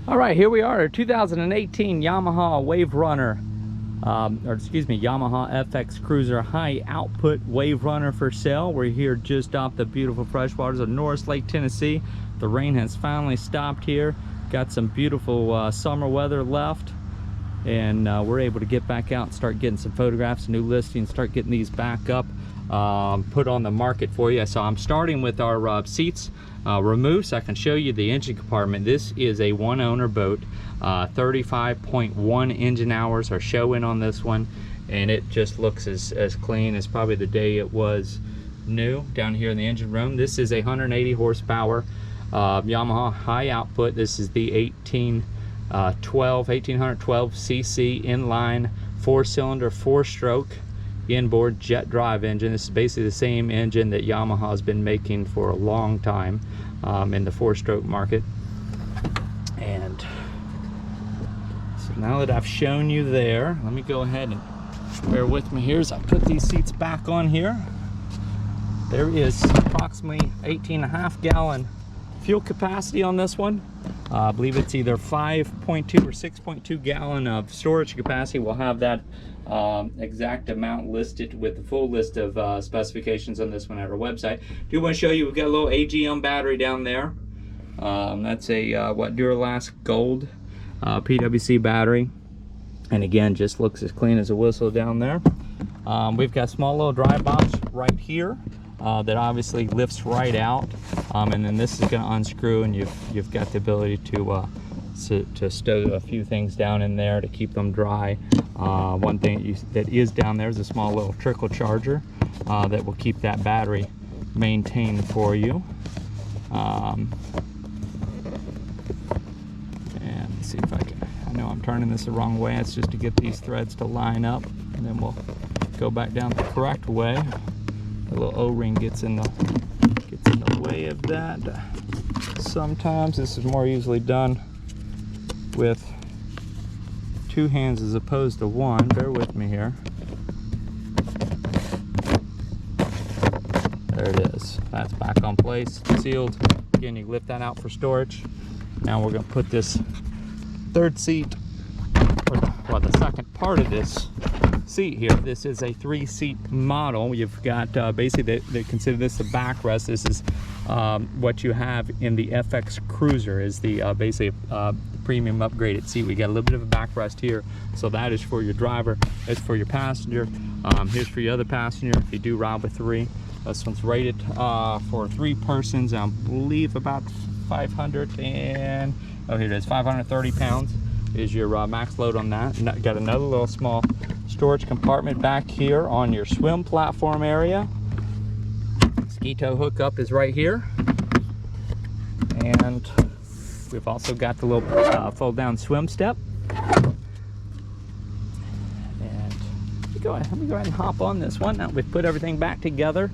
All right, here we are, a 2018 Yamaha Waverunner, Yamaha FX Cruiser high output Waverunner for sale. We're here just off the beautiful freshwaters of Norris Lake, Tennessee. The rain has finally stopped here. Got some beautiful summer weather left, and we're able to get back out and start getting some photographs, new listings, start getting these back up, put on the market for you. So I'm starting with our seats removed so I can show you the engine compartment. This is a one owner boat. 35.1 engine hours are showing on this one, and it just looks as clean as probably the day it was new down here in the engine room. This is a 180 horsepower Yamaha high output. This is the 1812 cc inline 4-cylinder 4-stroke inboard jet drive engine. This is basically the same engine that Yamaha has been making for a long time in the 4-stroke market. And so now that I've shown you there, let me go ahead and bear with me here as I put these seats back on here. There is approximately 18.5 gallon fuel capacity on this one. I believe it's either 5.2 or 6.2 gallon of storage capacity. We'll have that exact amount listed with the full list of specifications on this one at our website. Do want to show you, we've got a little AGM battery down there. That's a Duralast Gold PWC battery, and again, just looks as clean as a whistle down there. We've got a small little dry box right here that obviously lifts right out, and then this is going to unscrew, and you've got the ability to stow a few things down in there to keep them dry. One thing that is down there is a small little Trickle Charger that will keep that battery maintained for you. And let's see if I know I'm turning this the wrong way. It's just to get these threads to line up, and then we'll go back down the correct way. The little O-ring gets in the way of that. Sometimes this is more easily done with two hands as opposed to one. Bear with me here. There it is. That's back on place, sealed. Again, you lift that out for storage. Now we're going to put this third seat, or the second part of this seat here. This is a 3-seat model. You've got basically they consider this the backrest. This is what you have in the FX Cruiser, is the basically premium upgraded seat. We got a little bit of a backrest here, so that is for your driver. It's for your passenger. Here's for your other passenger if you do ride with 3. This one's rated for 3 persons. I believe about 530 pounds is your max load on that. And got another little small storage compartment back here on your swim platform area. Ski tow hookup is right here, and we've also got the little fold down swim step. And let me go ahead and hop on this one. Now we've put everything back together.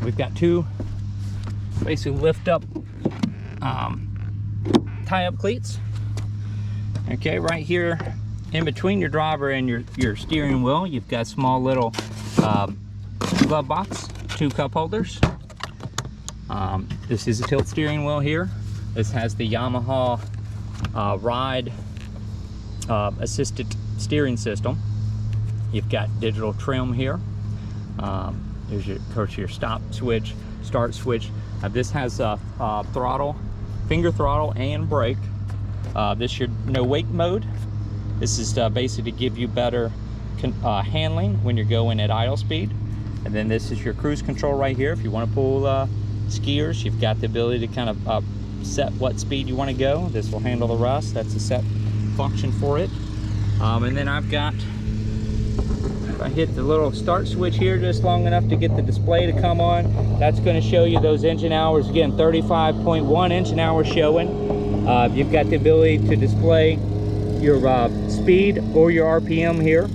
We've got 2 basically lift up tie up cleats. Okay, right here in between your driver and your steering wheel, you've got a small little glove box, 2 cup holders. This is a tilt steering wheel here. This has the Yamaha ride assisted steering system. You've got digital trim here. There's of course your stop switch, start switch. This has throttle, finger throttle and brake. This is your no wake mode. This is basically to give you better handling when you're going at idle speed. And then this is your cruise control right here. If you want to pull skiers, you've got the ability to kind of set what speed you want to go. This will handle the rest. That's a set function for it. And then I've got, if I hit the little start switch here just long enough to get the display to come on, that's going to show you those engine hours. Again, 35.1 engine hours showing. You've got the ability to display your speed or your RPM here.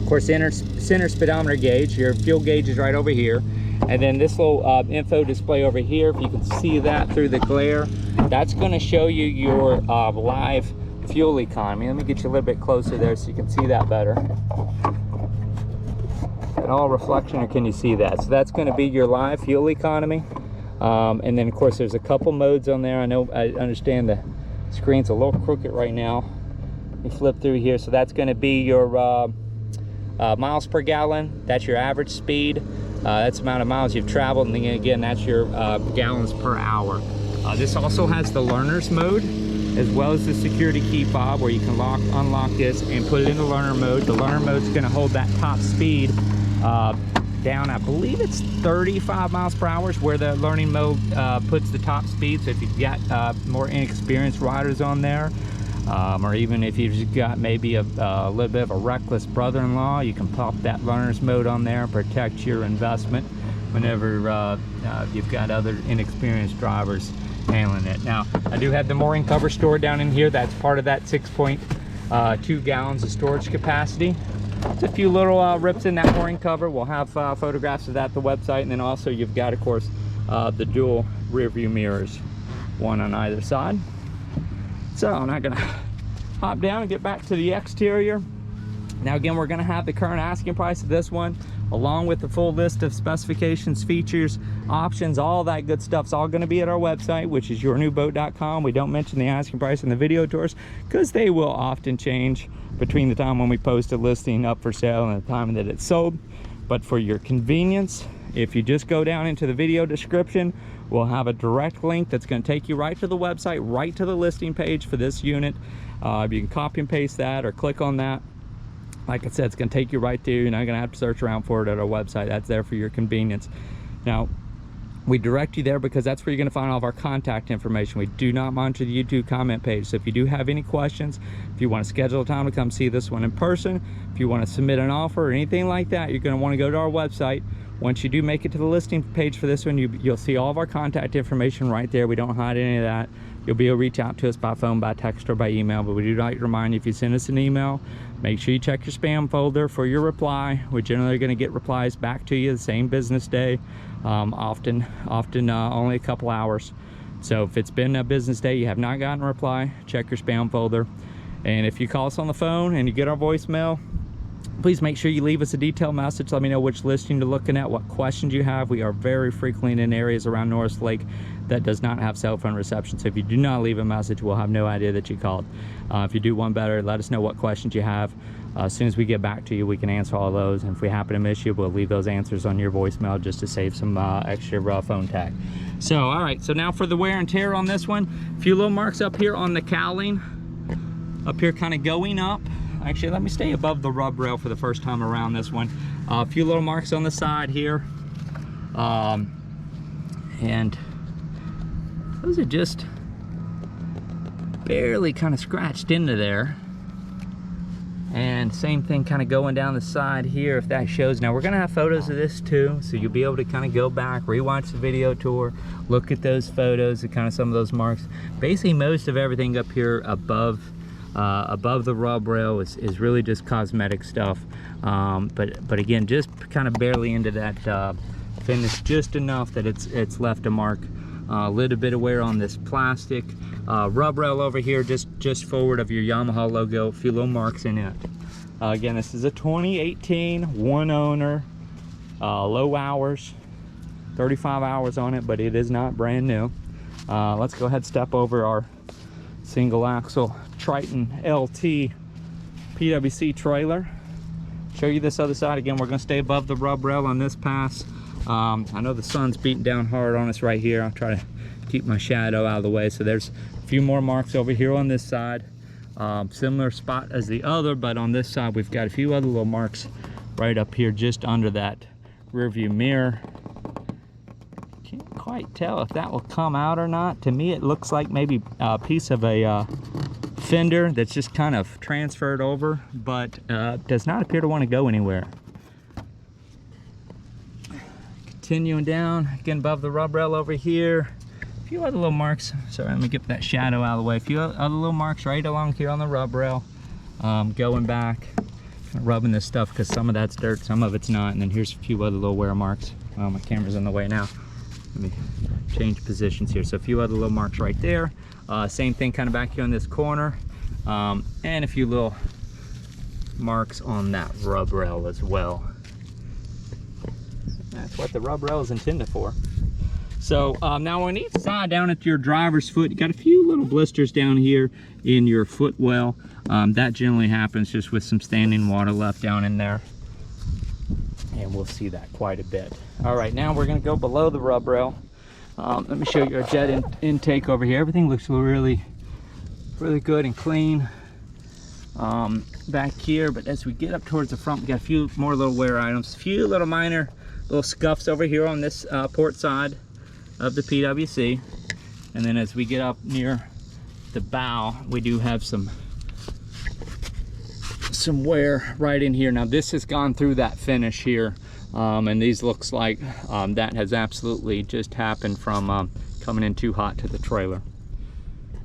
Of course, center speedometer gauge. Your fuel gauge is right over here. And then this little info display over here, if you can see that through the glare, that's going to show you your live fuel economy. Let me get you a little bit closer there so you can see that better. At all reflection, or can you see that? So that's going to be your live fuel economy. And then of course there's a couple modes on there. I understand Screen's a little crooked right now. You flip through here, so that's going to be your miles per gallon. That's your average speed. That's the amount of miles you've traveled, and then again, that's your gallons per hour. This also has the learner's mode, as well as the security key fob, where you can unlock this and put it in the learner mode. The learner mode is going to hold that top speed down. I believe it's 35 miles per hour is where the learning mode puts the top speed. So if you've got more inexperienced riders on there, or even if you've just got maybe a little bit of a reckless brother-in-law, you can pop that learner's mode on there and protect your investment whenever you've got other inexperienced drivers handling it. Now, I do have the mooring cover stored down in here. That's part of that 6.2 gallons of storage capacity. There's a few little rips in that mooring cover. We'll have photographs of that at the website, and then also you've got, of course, the dual rear view mirrors, one on either side. So I'm not gonna hop down and get back to the exterior. Now again, we're gonna have the current asking price of this one, along with the full list of specifications, features, options, all that good stuff's all gonna be at our website, which is yournewboat.com. We don't mention the asking price in the video tours because they will often change between the time when we post a listing up for sale and the time that it's sold. But for your convenience, if you just go down into the video description, we'll have a direct link that's going to take you right to the website, right to the listing page for this unit. You can copy and paste that or click on that. Like I said, it's going to take you right there. You're not going to have to search around for it at our website. That's there for your convenience. Now, we direct you there because that's where you're going to find all of our contact information. We do not monitor the YouTube comment page. So if you do have any questions, if you want to schedule a time to come see this one in person, if you want to submit an offer or anything like that, you're going to want to go to our website. Once you do make it to the listing page for this one, you'll see all of our contact information right there. We don't hide any of that. You'll be able to reach out to us by phone, by text, or by email, but we do like to remind you, if you send us an email, make sure you check your spam folder for your reply. We're generally going to get replies back to you the same business day, often only a couple hours. So if it's been a business day, you have not gotten a reply, check your spam folder. And if you call us on the phone and you get our voicemail, please make sure you leave us a detailed message. Let me know which listing you're looking at, what questions you have. We are very frequently in areas around Norris Lake that does not have cell phone reception. So if you do not leave a message, we'll have no idea that you called. If you do one better, let us know what questions you have. As soon as we get back to you, we can answer all those. And if we happen to miss you, we'll leave those answers on your voicemail just to save some extra phone tag. So, all right, so now for the wear and tear on this one. A few little marks up here on the cowling, up here kind of going up. Actually, let me stay above the rub rail for the first time around this one. A few little marks on the side here. And those are just barely kind of scratched into there. And same thing kind of going down the side here, if that shows. Now we're gonna have photos of this too, so you'll be able to kind of go back, rewatch the video tour, look at those photos and kind of some of those marks. Basically most of everything up here above the rub rail is really just cosmetic stuff, but again, just kind of barely into that finish, just enough that it's left a mark. A little bit of wear on this plastic rub rail over here, just forward of your Yamaha logo. A few little marks in it. Again, this is a 2018 one owner, low hours, 35 hours on it, but it is not brand new. Let's go ahead and step over our single axle Triton LT PWC trailer. Show you this other side. Again, we're going to stay above the rub rail on this pass. I know the sun's beating down hard on us right here. I'll try to keep my shadow out of the way. So there's a few more marks over here on this side. Similar spot as the other, but on this side we've got a few other little marks right up here just under that rear view mirror. Can't quite tell if that will come out or not. To me it looks like maybe a piece of a fender that's just kind of transferred over, but does not appear to want to go anywhere. Continuing down, again above the rub rail over here, a few other little marks. Sorry, let me get that shadow out of the way. A few other little marks right along here on the rub rail. Going back, rubbing this stuff because some of that's dirt, some of it's not. And then here's a few other little wear marks. Well, my camera's in the way now. Let me change positions here. So a few other little marks right there. Same thing kind of back here on this corner. And a few little marks on that rub rail as well. That's what the rub rail is intended for. So now on each side down at your driver's foot, you got a few little blisters down here in your footwell. That generally happens just with some standing water left down in there. And we'll see that quite a bit. All right, now we're gonna go below the rub rail. Let me show you our jet intake over here. Everything looks really good and clean back here. But as we get up towards the front, we got a few more little wear items, a few little minor little scuffs over here on this port side of the PWC. And then as we get up near the bow, we do have some wear right in here. Now this has gone through that finish here, and these looks like that has absolutely just happened from coming in too hot to the trailer.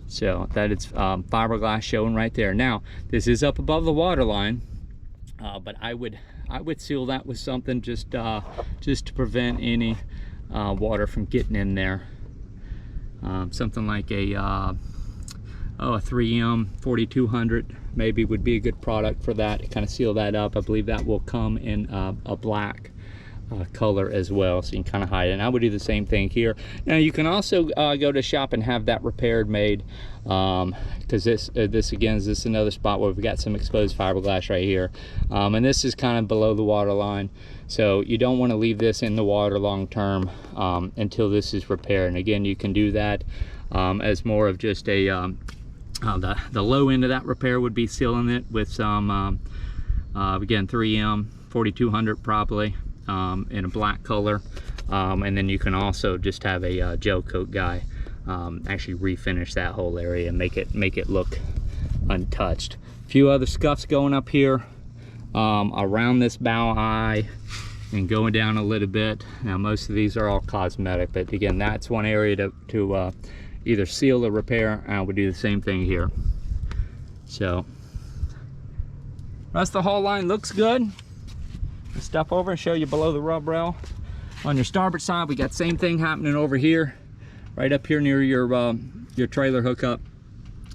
So that is fiberglass showing right there. Now this is up above the water line, but I would seal that with something just to prevent any water from getting in there. Something like a 3M 4200 maybe would be a good product for that, to kind of seal that up. I believe that will come in a black color as well, so you can kind of hide it. And I would do the same thing here. Now you can also go to shop and have that repaired made, because this again is another spot where we've got some exposed fiberglass right here, and this is kind of below the water line, so you don't want to leave this in the water long term until this is repaired. And again, you can do that as more of just a the low end of that repair would be sealing it with some again 3M 4200 probably in a black color, and then you can also just have a gel coat guy actually refinish that whole area and make it look untouched. A few other scuffs going up here around this bow eye and going down a little bit. Now most of these are all cosmetic, but again, that's one area to either seal or repair. I would do the same thing here. So rest of the whole line looks good. Let's step over and show you below the rub rail. On your starboard side, we got same thing happening over here, right up here near your trailer hookup.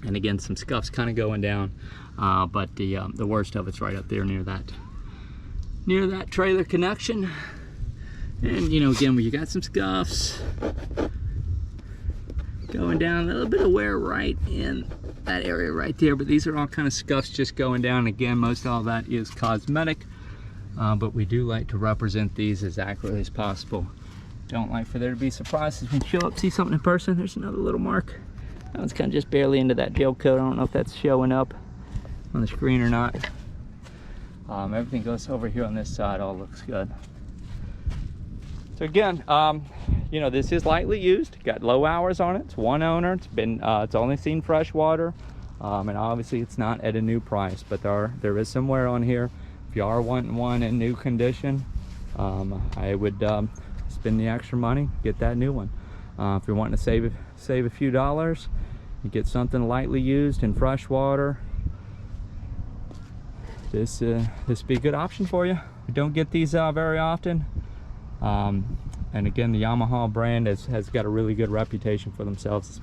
And again, some scuffs kind of going down, but the worst of it's right up there near that trailer connection. And you know, again, you got some scuffs going down, a little bit of wear right in that area right there, but these are all kind of scuffs just going down. Again, most all that is cosmetic, but we do like to represent these as accurately as possible. Don't like for there to be surprises when you show up, see something in person. There's another little mark. That one's kind of just barely into that gel coat. I don't know if that's showing up on the screen or not. Everything goes over here on this side, all looks good. So again, you know, this is lightly used, got low hours on it. It's one owner, it's only seen fresh water, and obviously it's not at a new price, but there is some wear on here. If you are wanting one in new condition, I would spend the extra money, get that new one. If you're wanting to save a few dollars, you get something lightly used in fresh water, this would be a good option for you. We don't get these very often. And again, the Yamaha brand has got a really good reputation for themselves.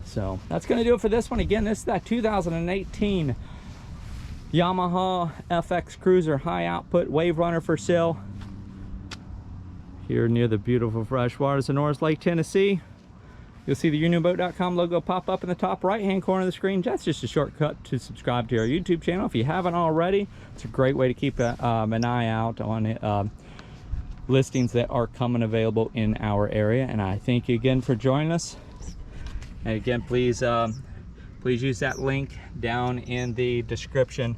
So that's going to do it for this one. Again, this is that 2018 Yamaha FX Cruiser high output Waverunner for sale here near the beautiful fresh waters of Norris Lake, Tennessee. You'll see the YourNewBoat.com logo pop up in the top right hand corner of the screen. That's just a shortcut to subscribe to our YouTube channel if you haven't already. It's a great way to keep an eye out on listings that are coming available in our area. And I thank you again for joining us. And again, please use that link down in the description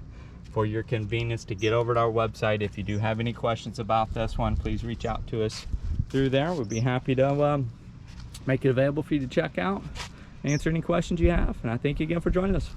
for your convenience to get over to our website. If you do have any questions about this one, please reach out to us through there. We'd be happy to make it available for you to check out, answer any questions you have. And I thank you again for joining us.